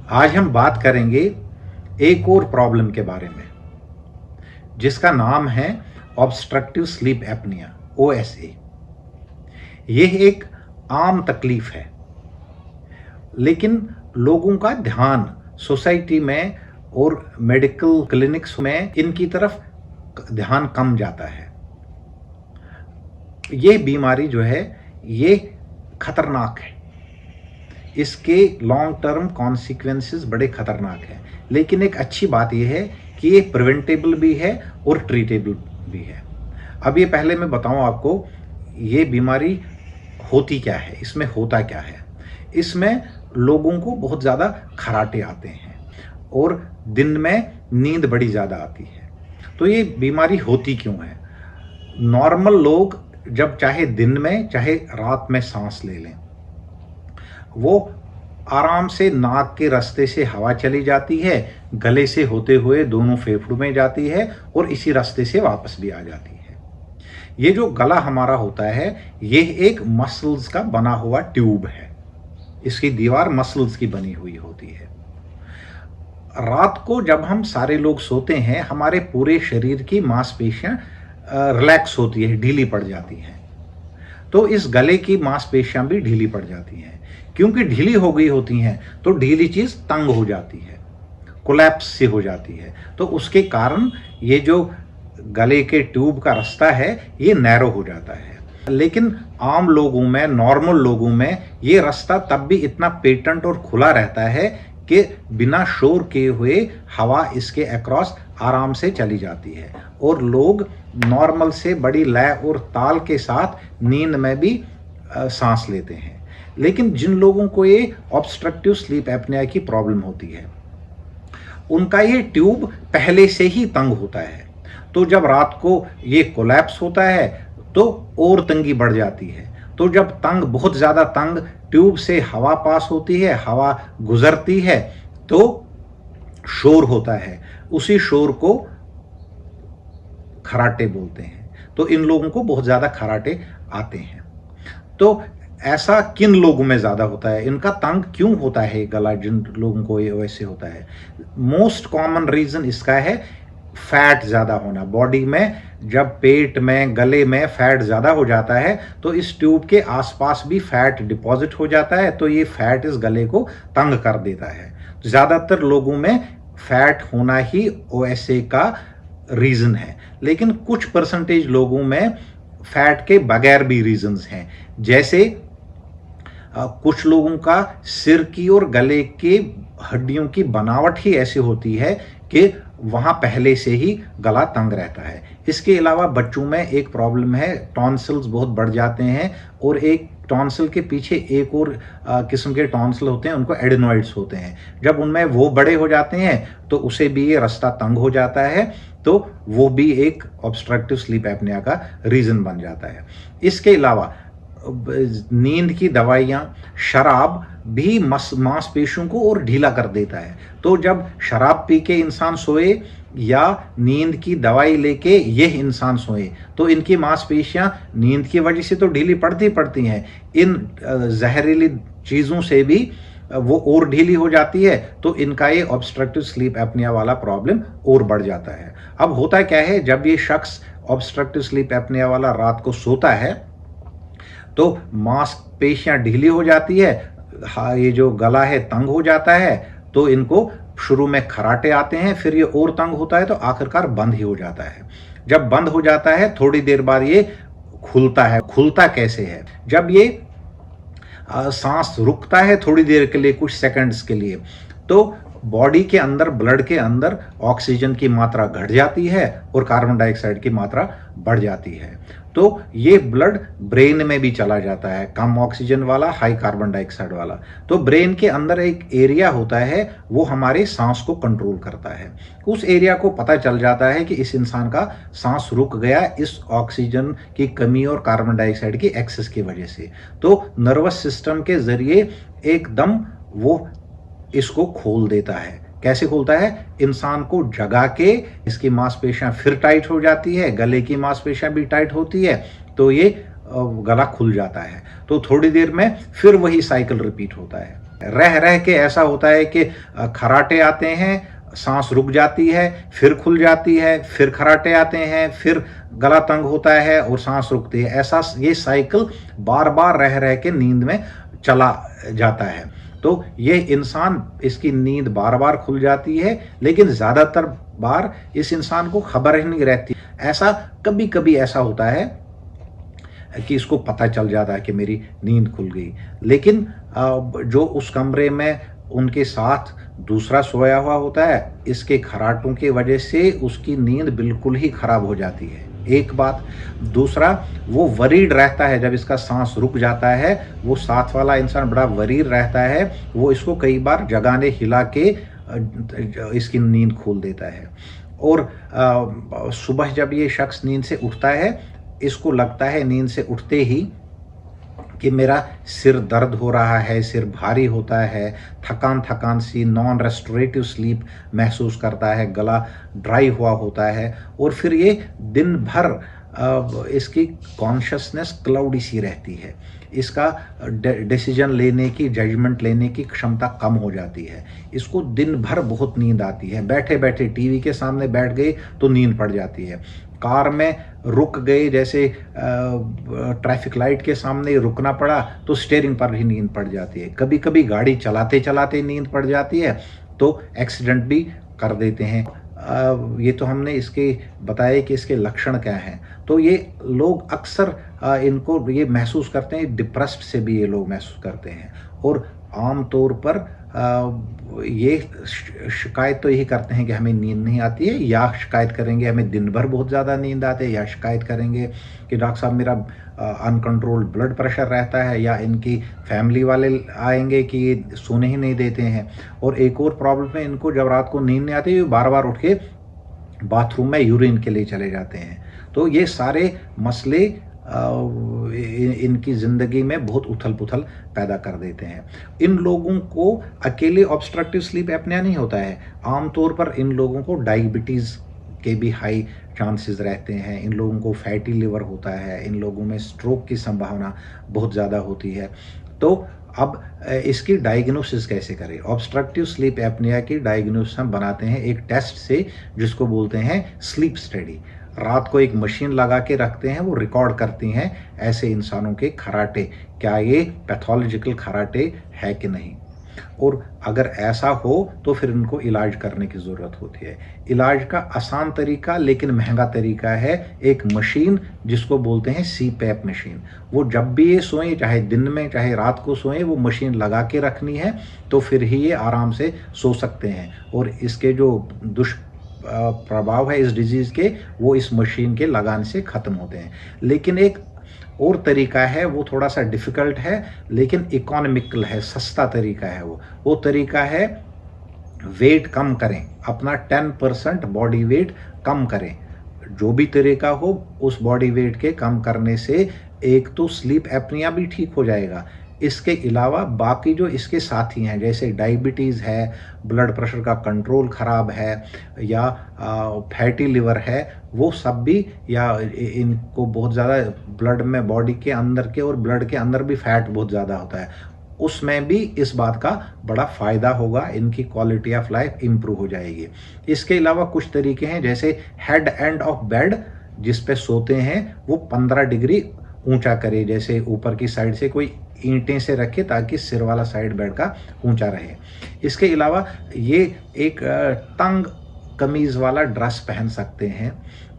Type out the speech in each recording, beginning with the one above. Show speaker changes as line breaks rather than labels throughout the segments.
आज हम बात करेंगे एक और प्रॉब्लम के बारे में जिसका नाम है ऑब्स्ट्रक्टिव स्लीप एपनिया OSA। यह एक आम तकलीफ है, लेकिन लोगों का ध्यान सोसाइटी में और मेडिकल क्लिनिक्स में इनकी तरफ ध्यान कम जाता है। ये बीमारी जो है ये खतरनाक है, इसके लॉन्ग टर्म कॉन्सिक्वेंसेस बड़े खतरनाक हैं। लेकिन एक अच्छी बात यह है कि ये प्रिवेंटेबल भी है और ट्रीटेबल भी है। अब ये पहले मैं बताऊं आपको ये बीमारी होती क्या है, इसमें होता क्या है। इसमें लोगों को बहुत ज़्यादा खर्राटे आते हैं और दिन में नींद बड़ी ज़्यादा आती है। तो ये बीमारी होती क्यों है? नॉर्मल लोग जब चाहे दिन में चाहे रात में सांस ले लें, वो आराम से नाक के रास्ते से हवा चली जाती है, गले से होते हुए दोनों फेफड़ों में जाती है और इसी रास्ते से वापस भी आ जाती है। ये जो गला हमारा होता है ये एक मसल्स का बना हुआ ट्यूब है, इसकी दीवार मसल्स की बनी हुई होती है। रात को जब हम सारे लोग सोते हैं हमारे पूरे शरीर की मांसपेशियां रिलैक्स होती है, ढीली पड़ जाती हैं। तो इस गले की मांसपेशियां भी ढीली पड़ जाती हैं। क्योंकि ढीली हो गई होती हैं तो ढीली चीज तंग हो जाती है, कोलैप्स से हो जाती है। तो उसके कारण ये जो गले के ट्यूब का रास्ता है ये नैरो हो जाता है। लेकिन आम लोगों में, नॉर्मल लोगों में ये रास्ता तब भी इतना पेटेंट और खुला रहता है कि बिना शोर किए हुए हवा इसके अक्रॉस आराम से चली जाती है और लोग नॉर्मल से बड़ी लय और ताल के साथ नींद में भी सांस लेते हैं। लेकिन जिन लोगों को ये ऑब्स्ट्रक्टिव स्लीप एपनिया की प्रॉब्लम होती है उनका ये ट्यूब पहले से ही तंग होता है। तो जब रात को ये कोलैप्स होता है तो और तंगी बढ़ जाती है। तो जब बहुत ज़्यादा तंग ट्यूब से हवा पास होती है, हवा गुजरती है तो शोर होता है। उसी शोर को खर्राटे बोलते हैं। तो इन लोगों को बहुत ज़्यादा खर्राटे आते हैं। तो ऐसा किन लोगों में ज़्यादा होता है, इनका तंग क्यों होता है गला, जिन लोगों को ये वैसे होता है? मोस्ट कॉमन रीज़न इसका है फैट ज़्यादा होना। बॉडी में जब पेट में, गले में फैट ज़्यादा हो जाता है तो इस ट्यूब के आसपास भी फैट डिपॉजिट हो जाता है। तो ये फैट इस गले को तंग कर देता है। ज़्यादातर लोगों में फैट होना ही OSA का रीज़न है, लेकिन कुछ परसेंटेज लोगों में फैट के बगैर भी रीजंस हैं। जैसे कुछ लोगों का सिर की और गले के हड्डियों की बनावट ही ऐसी होती है कि वहाँ पहले से ही गला तंग रहता है। इसके अलावा बच्चों में एक प्रॉब्लम है, टॉन्सिल्स बहुत बढ़ जाते हैं और एक टॉन्सिल के पीछे एक और किस्म के टॉन्सिल होते हैं, उनको एडेनॉइड्स होते हैं। जब उनमें वो बड़े हो जाते हैं तो उसे भी ये रास्ता तंग हो जाता है, तो वो भी एक ऑब्स्ट्रक्टिव स्लीप एपनिया का रीज़न बन जाता है। इसके अलावा नींद की दवाइयाँ, शराब भी मांसपेशियों को और ढीला कर देता है। तो जब शराब पी के इंसान सोए या नींद की दवाई लेके यह इंसान सोए तो इनकी मांसपेशियां नींद की वजह से तो ढीली पड़ती हैं, इन जहरीली चीज़ों से भी वो और ढीली हो जाती है। तो इनका ये ऑब्स्ट्रक्टिव स्लीप एपनिया वाला प्रॉब्लम और बढ़ जाता है। अब होता क्या है, जब ये शख्स ऑब्स्ट्रक्टिव स्लीप एपनिया वाला रात को सोता है तो मांसपेशियां ढीली हो जाती है, ये जो गला है तंग हो जाता है। तो इनको शुरू में खर्राटे आते हैं, फिर ये और तंग होता है तो आखिरकार बंद ही हो जाता है। जब बंद हो जाता है थोड़ी देर बाद ये खुलता है। खुलता कैसे है? जब ये सांस रुकता है थोड़ी देर के लिए, कुछ सेकंड्स के लिए, तो बॉडी के अंदर, ब्लड के अंदर ऑक्सीजन की मात्रा घट जाती है और कार्बन डाइऑक्साइड की मात्रा बढ़ जाती है। तो ये ब्लड ब्रेन में भी चला जाता है, कम ऑक्सीजन वाला, हाई कार्बन डाइऑक्साइड वाला। तो ब्रेन के अंदर एक एरिया होता है, वो हमारे सांस को कंट्रोल करता है। उस एरिया को पता चल जाता है कि इस इंसान का सांस रुक गया इस ऑक्सीजन की कमी और कार्बन डाइऑक्साइड की एक्सेस की वजह से। तो नर्वस सिस्टम के जरिए एकदम वो इसको खोल देता है। कैसे खोलता है? इंसान को जगा के इसकी मांसपेशियां फिर टाइट हो जाती है, गले की मांसपेशियां भी टाइट होती है, तो ये गला खुल जाता है। तो थोड़ी देर में फिर वही साइकिल रिपीट होता है। रह रह के ऐसा होता है कि खर्राटे आते हैं, सांस रुक जाती है, फिर खुल जाती है, फिर खर्राटे आते हैं, फिर गला तंग होता है और सांस रुकती है। ऐसा ये साइकिल बार बार रह रह के नींद में चला जाता है। तो ये इंसान, इसकी नींद बार बार खुल जाती है, लेकिन ज़्यादातर बार इस इंसान को खबर ही नहीं रहती। ऐसा कभी कभी ऐसा होता है कि इसको पता चल जाता है कि मेरी नींद खुल गई, लेकिन जो उस कमरे में उनके साथ दूसरा सोया हुआ होता है, इसके खर्राटों की वजह से उसकी नींद बिल्कुल ही खराब हो जाती है। एक बात। दूसरा, वो वरीड रहता है जब इसका सांस रुक जाता है, वो साथ वाला इंसान बड़ा वरीड रहता है, वो इसको कई बार जगाने हिला के इसकी नींद खोल देता है। और सुबह जब ये शख्स नींद से उठता है, इसको लगता है नींद से उठते ही कि मेरा सिर दर्द हो रहा है, सिर भारी होता है, थकान थकान सी, नॉन रेस्टोरेटिव स्लीप महसूस करता है, गला ड्राई हुआ होता है, और फिर ये दिन भर इसकी कॉन्शसनेस क्लाउडी सी रहती है। इसका डिसीजन लेने की, जजमेंट लेने की क्षमता कम हो जाती है। इसको दिन भर बहुत नींद आती है। बैठे बैठे टीवी के सामने बैठ गए तो नींद पड़ जाती है। कार में रुक गए, जैसे ट्रैफिक लाइट के सामने रुकना पड़ा तो स्टीयरिंग पर भी नींद पड़ जाती है। कभी कभी गाड़ी चलाते चलाते नींद पड़ जाती है तो एक्सीडेंट भी कर देते हैं। ये तो हमने इसके बताए कि इसके लक्षण क्या हैं। तो ये लोग अक्सर इनको ये महसूस करते हैं, डिप्रेस्ड से भी ये लोग महसूस करते हैं, और आम तौर पर ये शिकायत तो यही करते हैं कि हमें नींद नहीं आती है, या शिकायत करेंगे हमें दिन भर बहुत ज़्यादा नींद आती है, या शिकायत करेंगे कि डॉक्टर साहब मेरा अनकंट्रोल्ड ब्लड प्रेशर रहता है, या इनकी फैमिली वाले आएंगे कि ये सोने ही नहीं देते हैं। और एक और प्रॉब्लम है, इनको जब रात को नींद नहीं आती, ये बार बार उठ के बाथरूम में यूरिन के लिए चले जाते हैं। तो ये सारे मसले इनकी ज़िंदगी में बहुत उथल पुथल पैदा कर देते हैं। इन लोगों को अकेले ऑब्स्ट्रक्टिव स्लीप एपनिया नहीं होता है, आमतौर पर इन लोगों को डायबिटीज़ के भी हाई चांसेस रहते हैं, इन लोगों को फैटी लिवर होता है, इन लोगों में स्ट्रोक की संभावना बहुत ज़्यादा होती है। तो अब इसकी डायग्नोसिस कैसे करें? ऑब्स्ट्रक्टिव स्लीप एपनिया की डायग्नोसिस हम बनाते हैं एक टेस्ट से, जिसको बोलते हैं स्लीप स्टडी। रात को एक मशीन लगा के रखते हैं, वो रिकॉर्ड करती हैं ऐसे इंसानों के खर्राटे, क्या ये पैथोलॉजिकल खर्राटे है कि नहीं, और अगर ऐसा हो तो फिर इनको इलाज करने की ज़रूरत होती है। इलाज का आसान तरीका लेकिन महंगा तरीका है एक मशीन जिसको बोलते हैं CPAP मशीन। वो जब भी ये सोएं, चाहे दिन में चाहे रात को सोएं, वो मशीन लगा के रखनी है, तो फिर ही ये आराम से सो सकते हैं। और इसके जो दुष्प्रभाव है इस डिजीज़ के, वो इस मशीन के लगाने से ख़त्म होते हैं। लेकिन एक और तरीका है, वो थोड़ा सा डिफ़िकल्ट है लेकिन इकोनॉमिकल है, सस्ता तरीका है। वो तरीका है वेट कम करें, अपना 10% बॉडी वेट कम करें। जो भी तरीका हो, उस बॉडी वेट के कम करने से एक तो स्लीप एपनिया भी ठीक हो जाएगा, इसके अलावा बाकी जो इसके साथी हैं, जैसे डायबिटीज़ है, ब्लड प्रेशर का कंट्रोल ख़राब है, या फैटी लिवर है, वो सब भी, या इनको बहुत ज़्यादा ब्लड में, बॉडी के अंदर के और ब्लड के अंदर भी फैट बहुत ज़्यादा होता है, उसमें भी इस बात का बड़ा फ़ायदा होगा, इनकी क्वालिटी ऑफ लाइफ इम्प्रूव हो जाएगी। इसके अलावा कुछ तरीके हैं, जैसे हेड एंड ऑफ बेड जिस पे सोते हैं वो 15 डिग्री ऊंचा करे, जैसे ऊपर की साइड से कोई ईंटें से रखे ताकि सिर वाला साइड बेड का ऊंचा रहे। इसके अलावा ये एक तंग कमीज़ वाला ड्रेस पहन सकते हैं,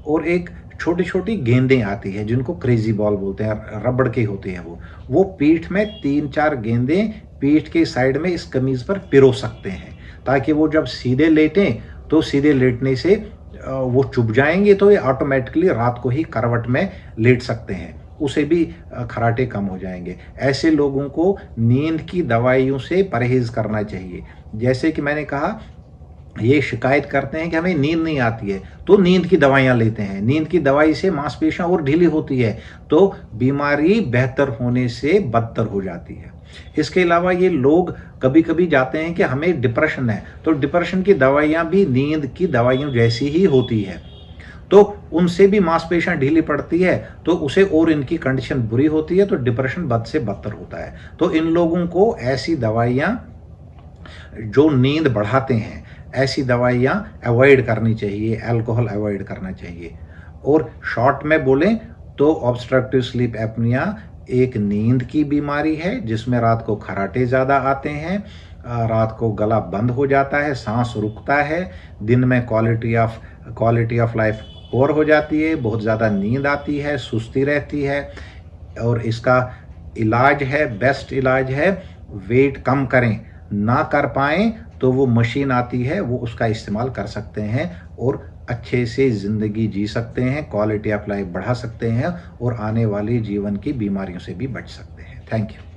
और एक छोटी छोटी गेंदें आती हैं जिनको क्रेजी बॉल बोलते हैं, रबड़ के होते हैं वो पीठ में 3-4 गेंदें पीठ के साइड में इस कमीज़ पर पिरो सकते हैं, ताकि वो जब सीधे लेटें तो सीधे लेटने से वो चुभ जाएंगे, तो ये ऑटोमेटिकली रात को ही करवट में लेट सकते हैं, उसे भी खर्राटे कम हो जाएंगे। ऐसे लोगों को नींद की दवाइयों से परहेज़ करना चाहिए। जैसे कि मैंने कहा, ये शिकायत करते हैं कि हमें नींद नहीं आती है, तो नींद की दवाइयाँ लेते हैं। नींद की दवाई से मांसपेशियाँ और ढीली होती है, तो बीमारी बेहतर होने से बदतर हो जाती है। इसके अलावा ये लोग कभी कभी जाते हैं कि हमें डिप्रेशन है, तो डिप्रेशन की दवाइयाँ भी नींद की दवाइयों जैसी ही होती है। तो उनसे भी मांसपेशियां ढीली पड़ती है तो उसे और इनकी कंडीशन बुरी होती है, तो डिप्रेशन बद से बदतर होता है। तो इन लोगों को ऐसी दवाइयां जो नींद बढ़ाते हैं, ऐसी दवाइयां अवॉइड करनी चाहिए, अल्कोहल अवॉइड करना चाहिए। और शॉर्ट में बोलें तो ऑब्स्ट्रक्टिव स्लीप एपनिया एक नींद की बीमारी है जिसमें रात को खर्राटे ज़्यादा आते हैं, रात को गला बंद हो जाता है, सांस रुकता है, दिन में क्वालिटी ऑफ लाइफ पुअर हो जाती है, बहुत ज़्यादा नींद आती है, सुस्ती रहती है। और इसका इलाज है, बेस्ट इलाज है, वेट कम करें। ना कर पाएँ तो वो मशीन आती है, वो उसका इस्तेमाल कर सकते हैं और अच्छे से ज़िंदगी जी सकते हैं, क्वालिटी ऑफ लाइफ बढ़ा सकते हैं और आने वाली जीवन की बीमारियों से भी बच सकते हैं। Thank you.